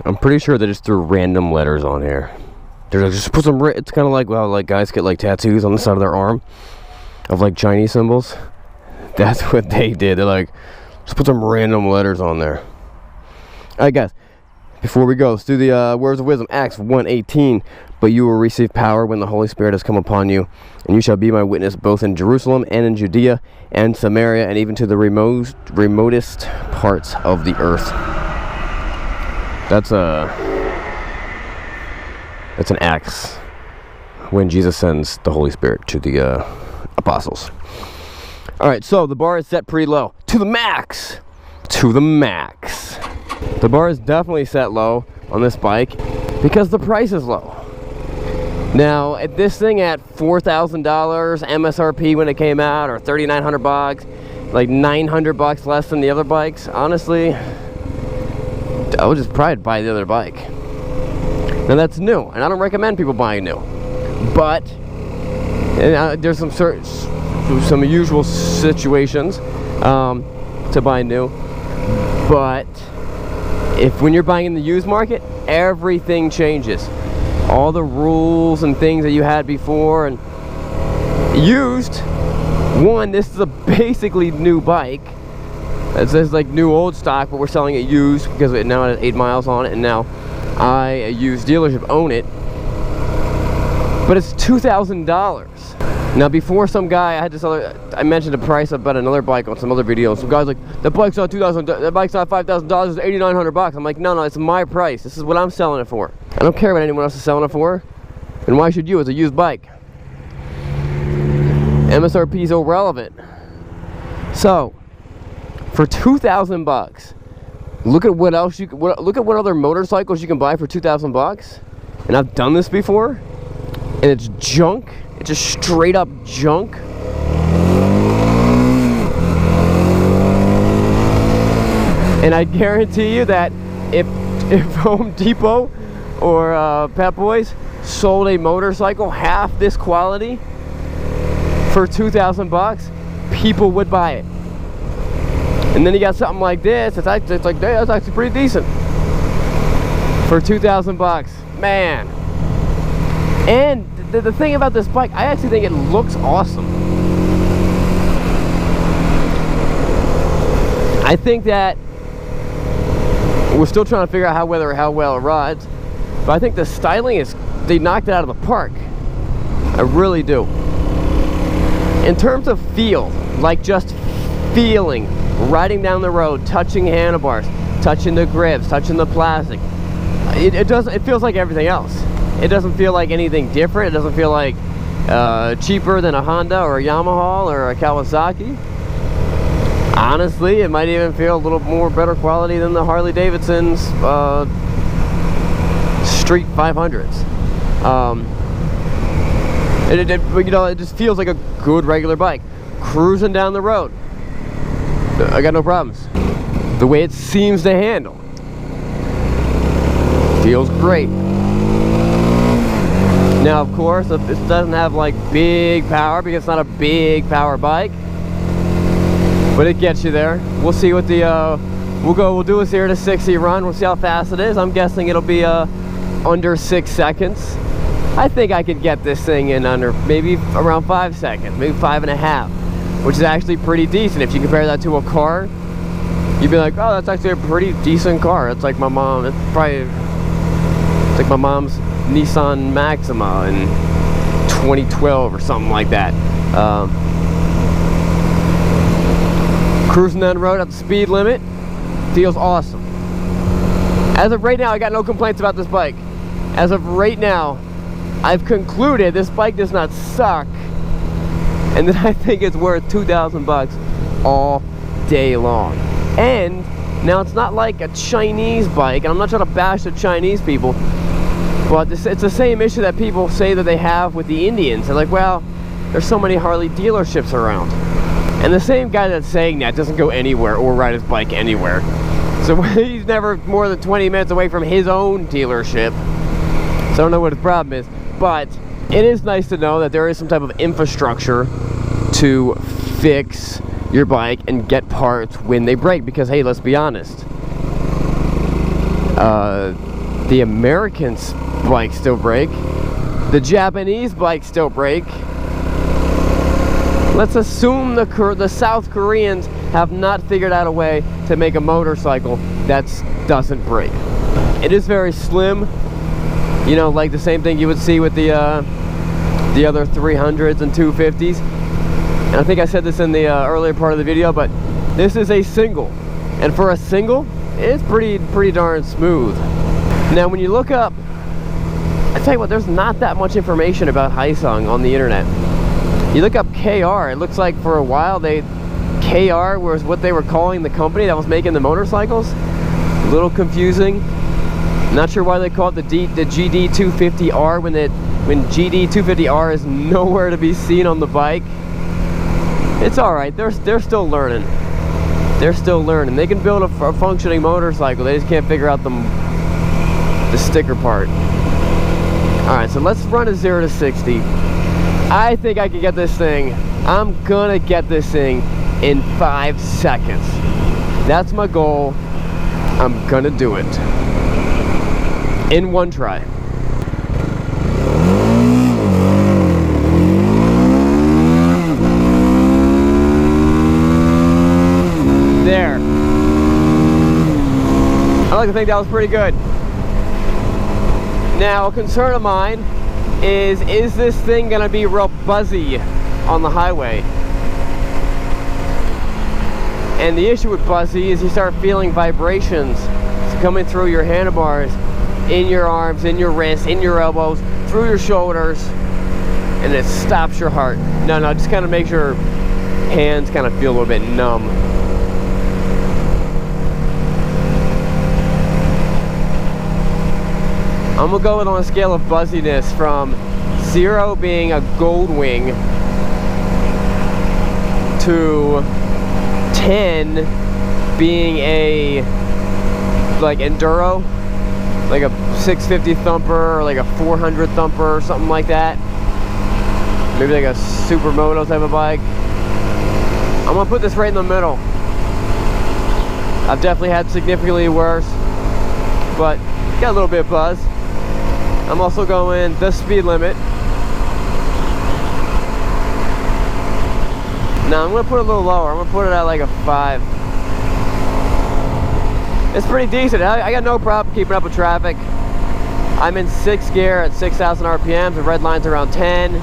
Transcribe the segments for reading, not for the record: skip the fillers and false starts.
I'm pretty sure they just threw random letters on here. They're like, just put some. It's kind of like, well, like guys get like tattoos on the side of their arm of like Chinese symbols. That's what they did. They're like, just put some random letters on there. All right, guys. Before we go, let's do the words of wisdom. Acts 1:18. But you will receive power when the Holy Spirit has come upon you, and you shall be my witness both in Jerusalem and in Judea and Samaria and even to the remotest parts of the earth. That's an Acts when Jesus sends the Holy Spirit to the apostles. All right, so the bar is set pretty low to the max. To the max. The bar is definitely set low on this bike because the price is low. Now, at this thing at $4,000 MSRP when it came out, or $3,900, like $900 less than the other bikes, honestly, I would just probably buy the other bike. Now that's new, and I don't recommend people buying new. But there's some usual situations to buy new. But when you're buying in the used market, everything changes. All the rules and things that you had before, and used, this is a basically new bike. It says like new old stock, but we're selling it used because it now has 8 miles on it, and now a used dealership own it. But it's $2,000. Now before, some guy, I mentioned the price about another bike on some other video. Some guy's like, the bike's not $2,000, the bike's not $5,000, it's $8,900. I'm like, no, it's my price. This is what I'm selling it for. I don't care what anyone else is selling it for. And why should you? It's a used bike. MSRP is irrelevant. So, for $2,000, look at what else look at what other motorcycles you can buy for $2,000. And I've done this before, and it's junk. It's just straight up junk. And I guarantee you that if Home Depot or Pep Boys sold a motorcycle half this quality for $2,000, people would buy it. And then you got something like this. It's like, hey, that's actually pretty decent for $2,000, man. And the thing about this bike, I actually think it looks awesome. I think that we're still trying to figure out how well it rides, but I think the styling they knocked it out of the park. I really do. In terms of feel, like just feeling, riding down the road, touching handlebars, touching the grips, touching the plastic, it feels like everything else. It doesn't feel like anything different. It doesn't feel like cheaper than a Honda or a Yamaha or a Kawasaki. Honestly, it might even feel a little more better quality than the Harley Davidson's Street 500s. It just feels like a good regular bike. Cruising down the road, I got no problems. The way it seems to handle feels great. Now, of course, it doesn't have like big power because it's not a big power bike, but it gets you there. We'll see what we'll do a 0 to 60 run. We'll see how fast it is. I'm guessing it'll be under 6 seconds. I think I could get this thing in under maybe around 5 seconds, maybe 5.5, which is actually pretty decent. If you compare that to a car, you'd be like, oh, that's actually a pretty decent car. It's like my mom. It's like my mom's Nissan Maxima in 2012 or something like that. Cruising down the road at the speed limit, feels awesome. As of right now, I got no complaints about this bike. As of right now, I've concluded this bike does not suck, and that I think it's worth $2,000 all day long. And now it's not like a Chinese bike, and I'm not trying to bash the Chinese people, but it's the same issue that people say that they have with the Indians. They're like, well, there's so many Harley dealerships around. And the same guy that's saying that doesn't go anywhere or ride his bike anywhere. So he's never more than 20 minutes away from his own dealership. So I don't know what his problem is. But it is nice to know that there is some type of infrastructure to fix your bike and get parts when they break. Because, hey, let's be honest. The American bikes still break. The Japanese bikes still break. Let's assume the South Koreans have not figured out a way to make a motorcycle that doesn't break. It is very slim, you know, like the same thing you would see with the other 300s and 250s. And I think I said this in the earlier part of the video, but this is a single, and for a single, it's pretty darn smooth. Now, when you look up, I tell you what, there's not that much information about Hyosung on the internet. You look up KR, it looks like for a while KR was what they were calling the company that was making the motorcycles. A little confusing. Not sure why they call it the GD250R when GD250R is nowhere to be seen on the bike. It's alright, they're still learning. They're still learning. They can build a functioning motorcycle, they just can't figure out the sticker part. Alright, so let's run a 0 to 60. I think I can get this thing. I'm gonna get this thing in 5 seconds. That's my goal. I'm gonna do it. In one try. There. I like to think that was pretty good. Now, a concern of mine is this thing gonna be real buzzy on the highway? And the issue with buzzy is you start feeling vibrations coming through your handlebars, in your arms, in your wrists, in your elbows, through your shoulders, and it stops your heart. No, just kind of makes your hands kind of feel a little bit numb. I'm gonna go on a scale of buzziness from 0 being a gold wing to 10 being a like enduro, like a 650 thumper or like a 400 thumper or something like that. Maybe like a supermoto type of bike. I'm gonna put this right in the middle. I've definitely had significantly worse, but got a little bit of buzz. I'm also going the speed limit. Now I'm gonna put it a little lower. I'm gonna put it at like a 5. It's pretty decent. I got no problem keeping up with traffic. I'm in 6th gear at 6,000 RPM. The red line's around 10.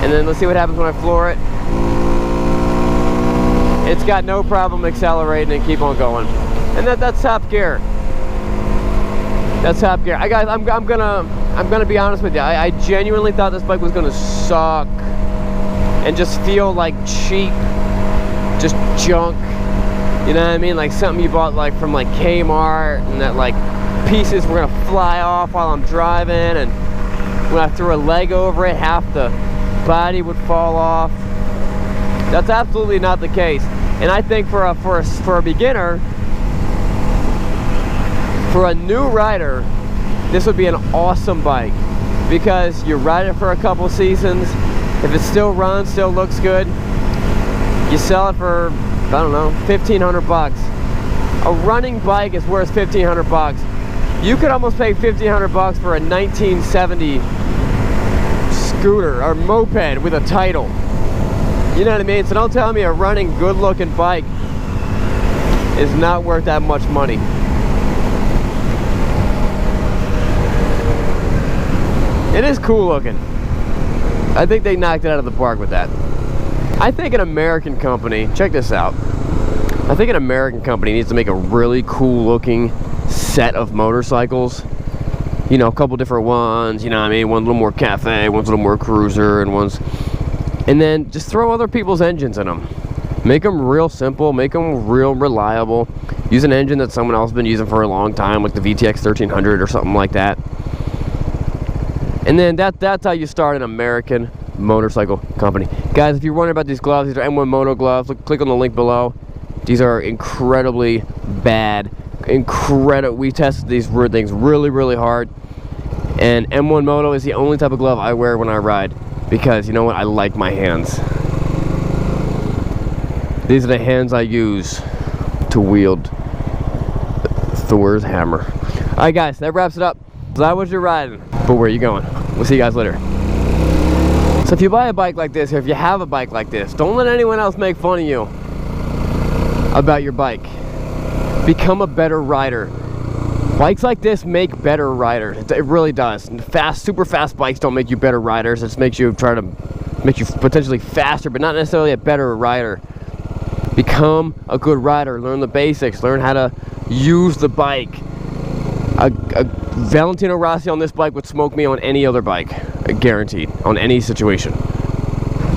And then let's see what happens when I floor it. It's got no problem accelerating and keep on going. And that's top gear. That's top gear. Guys, I'm gonna be honest with you. I genuinely thought this bike was gonna suck and just feel like cheap, just junk. You know what I mean? Like something you bought like from like Kmart, and that like pieces were gonna fly off while I'm driving, and when I threw a leg over it, half the body would fall off. That's absolutely not the case. And I think for a beginner, for a new rider, this would be an awesome bike because you ride it for a couple seasons. If it still runs, still looks good, you sell it for, I don't know, 1,500 bucks. A running bike is worth 1,500 bucks. You could almost pay 1,500 bucks for a 1970 scooter or moped with a title. You know what I mean? So don't tell me a running, good-looking bike is not worth that much money. It is cool looking. I think they knocked it out of the park with that. I think an American company, check this out. I think an American company needs to make a really cool looking set of motorcycles. You know, a couple different ones, you know what I mean? One's a little more cafe, one's a little more cruiser, and then just throw other people's engines in them. Make them real simple, make them real reliable. Use an engine that someone else has been using for a long time, like the VTX 1300 or something like that. And then that's how you start an American motorcycle company. Guys, if you're wondering about these gloves, these are M1 Moto gloves. Click on the link below. These are incredibly bad. We tested these things really, really hard. And M1 Moto is the only type of glove I wear when I ride. Because, you know what, I like my hands. These are the hands I use to wield Thor's hammer. Alright guys, that wraps it up. So that was your riding. But where are you going? We'll see you guys later. So if you buy a bike like this, or if you have a bike like this, don't let anyone else make fun of you about your bike. Become a better rider. Bikes like this make better riders. It really does. Super fast bikes don't make you better riders. It just makes you potentially faster, but not necessarily a better rider. Become a good rider. Learn the basics. Learn how to use the bike. Valentino Rossi on this bike would smoke me on any other bike. Guaranteed. On any situation.